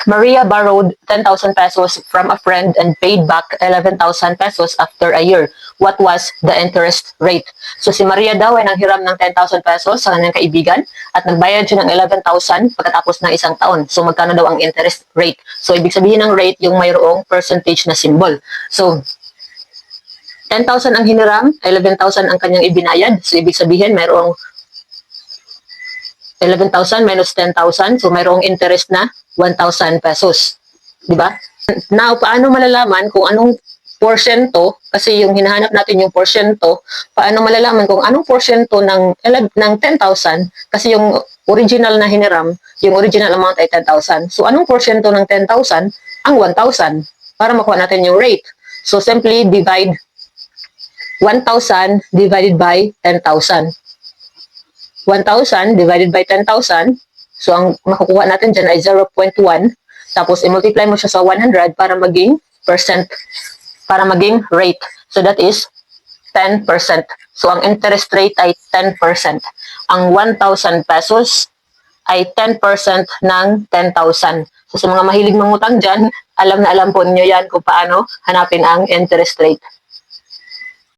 Maria borrowed 10,000 pesos from a friend and paid back 11,000 pesos after a year. What was the interest rate? So si Maria daw ay nanghiram ng 10,000 pesos sa kanyang kaibigan at nagbayad siya ng 11,000 pagkatapos ng isang taon. So magkano daw ang interest rate? So ibig sabihin ng rate yung mayroong percentage na symbol. So 10,000 ang hiniram, 11,000 ang kanyang ibinayad. So ibig sabihin mayroong 11,000 minus 10,000. So mayroong interest na 1,000 pesos. Di ba? Now, paano malalaman kung anong porsyento, kasi yung hinahanap natin yung porsyento, paano malalaman kung anong porsyento ng 10,000, kasi yung original na hiniram, yung original amount ay 10,000. So, anong porsyento ng 10,000? Ang 1,000 para makuha natin yung rate. So, simply divide 1,000 divided by 10,000. 1,000 divided by 10,000. So, ang makukuha natin dyan ay 0.1. Tapos, i-multiply mo siya sa 100 para maging percent, para maging rate. So, that is 10%. So, ang interest rate ay 10%. Ang 1,000 pesos ay 10% ng 10,000. So, sa mga mahilig mangutang dyan, alam na alam po ninyo yan kung paano hanapin ang interest rate.